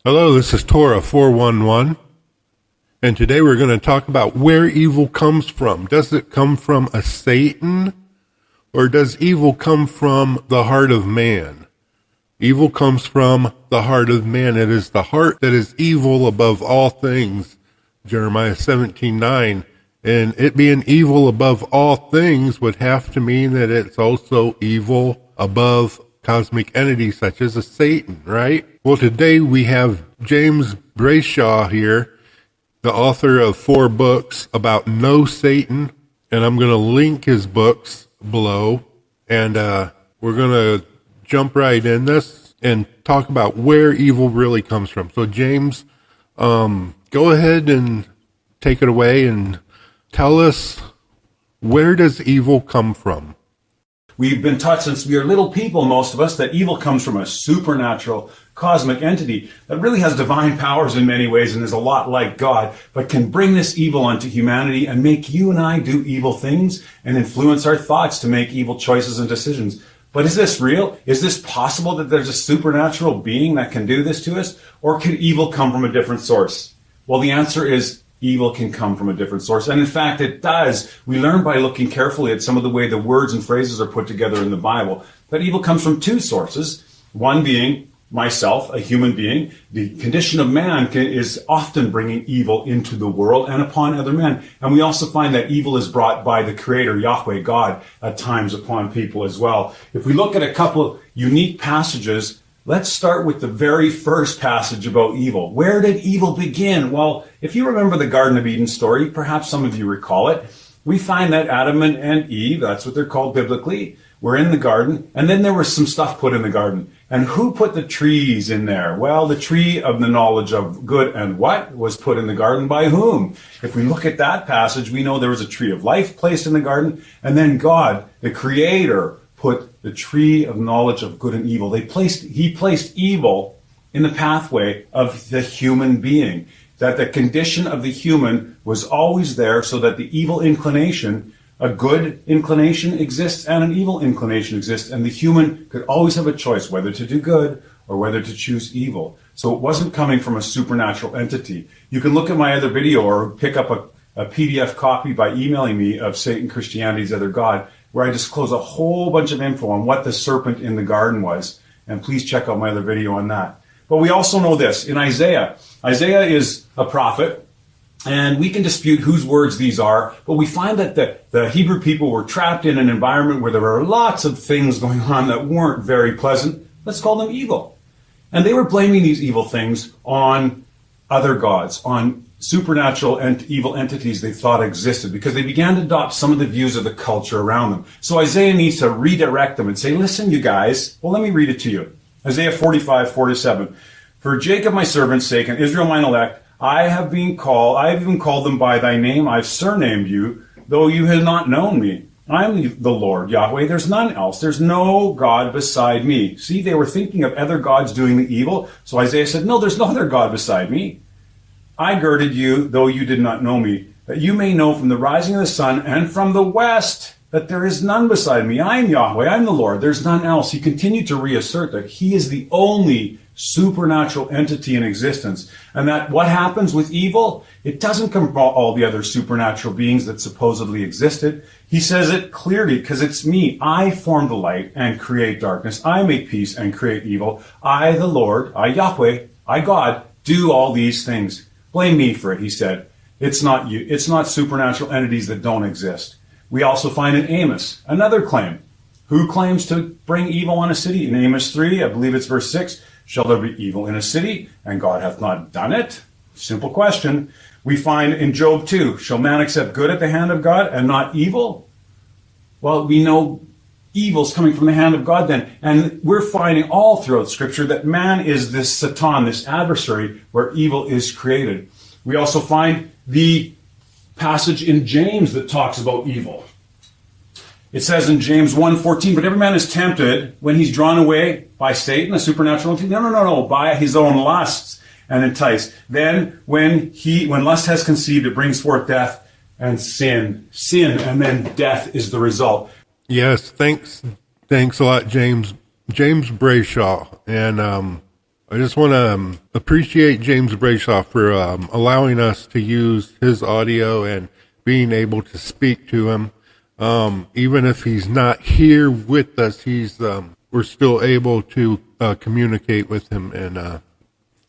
Hello, this is Torah 411, and today we're going to talk about where evil comes from. Does it come from a Satan, or does evil come from the heart of man? Evil comes from the heart of man. It is the heart that is evil above all things, Jeremiah 17:9. And it being evil above all things would have to mean that it's also evil above cosmic entities such as a Satan, right? Well, today we have James BRAYSHAW here, the author of 4 books about No Satan, and I'm going to link his books below, and we're going to jump right in this and talk about where evil really comes from. So James, go ahead and take it away and tell us, where does evil come from? We've been taught since we are little people, most of us, that evil comes from a supernatural cosmic entity that really has divine powers in many ways and is a lot like God, but can bring this evil onto humanity and make you and I do evil things and influence our thoughts to make evil choices and decisions. But is this real? Is this possible that there's a supernatural being that can do this to us? Or could evil come from a different source? Well, the answer is evil can come from a different source. And in fact, it does. We learn by looking carefully at some of the way the words and phrases are put together in the Bible that evil comes from 2 sources. One being myself, a human being. The condition of man is often bringing evil into the world and upon other men. And we also find that evil is brought by the Creator, Yahweh, God, at times upon people as well. If we look at a couple unique passages, let's start with the very first passage about evil. Where did evil begin? Well, if you remember the Garden of Eden story, perhaps some of you recall it, we find that Adam and Eve, that's what they're called biblically, were in the garden, and then there was some stuff put in the garden. And who put the trees in there? Well, the tree of the knowledge of good and what was put in the garden by whom? If we look at that passage, we know there was a tree of life placed in the garden, and then God, the Creator, put the tree of knowledge of good and evil. He placed evil in the pathway of the human being. That the condition of the human was always there so that the evil inclination, a good inclination exists and an evil inclination exists, and the human could always have a choice whether to do good or whether to choose evil. So it wasn't coming from a supernatural entity. You can look at my other video or pick up a PDF copy by emailing me of Satan, Christianity's Other God, where I disclose a whole bunch of info on what the serpent in the garden was. And please check out my other video on that. But we also know this. In Isaiah is a prophet, and we can dispute whose words these are, but we find that the Hebrew people were trapped in an environment where there were lots of things going on that weren't very pleasant. Let's call them evil. And they were blaming these evil things on other gods, on supernatural and evil entities they thought existed, because they began to adopt some of the views of the culture around them. So Isaiah needs to redirect them and say, listen, you guys, well, let me read it to you. Isaiah 45:47. For Jacob my servant's sake and Israel mine elect, I have even called them by thy name, I've surnamed you, though you have not known me. I am the Lord, Yahweh, there's none else. There's no God beside me. See, they were thinking of other gods doing the evil. So Isaiah said, no, there's no other God beside me. I girded you, though you did not know me, that you may know from the rising of the sun and from the west that there is none beside me. I am Yahweh, I am the Lord, there's none else. He continued to reassert that he is the only supernatural entity in existence. And that what happens with evil, it doesn't come from all the other supernatural beings that supposedly existed. He says it clearly, because it's me. I form the light and create darkness. I make peace and create evil. I, the Lord, I, Yahweh, I, God, do all these things. Blame me for it, he said. It's not you. It's not supernatural entities that don't exist. We also find in Amos another claim. Who claims to bring evil on a city? In Amos 3, I believe it's verse 6, shall there be evil in a city, and God hath not done it? Simple question. We find in Job 2, shall man accept good at the hand of God and not evil? Well, we know evil's coming from the hand of God then. And we're finding all throughout Scripture that man is this Satan, this adversary, where evil is created. We also find the passage in James that talks about evil. It says in James 1:14, but every man is tempted when he's drawn away by Satan, a supernatural entity. No, by his own lusts and enticed. Then when lust has conceived, it brings forth death and sin, and then death is the result. Yes, thanks a lot, James BRAYSHAW. And I just want to appreciate James Brayshaw for allowing us to use his audio and being able to speak to him. Even if he's not here with us, we're still able to communicate with him and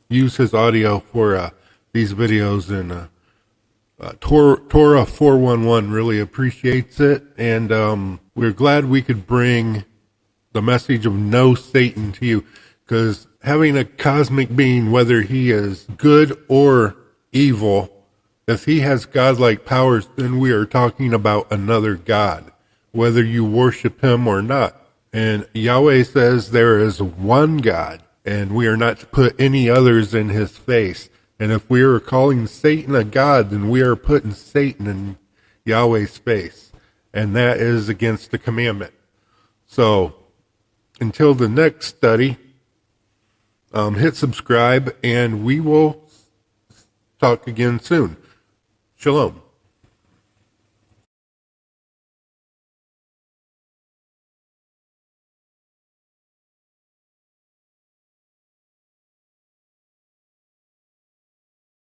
use his audio for these videos. And Torah 411 really appreciates it, and we're glad we could bring the message of no Satan to you, because having a cosmic being, whether he is good or evil, if he has godlike powers, then we are talking about another God, whether you worship him or not. And Yahweh says there is one God, and we are not to put any others in his face. And if we are calling Satan a God, then we are putting Satan in Yahweh's face. And that is against the commandment. So, until the next study, hit subscribe, and we will talk again soon. Shalom.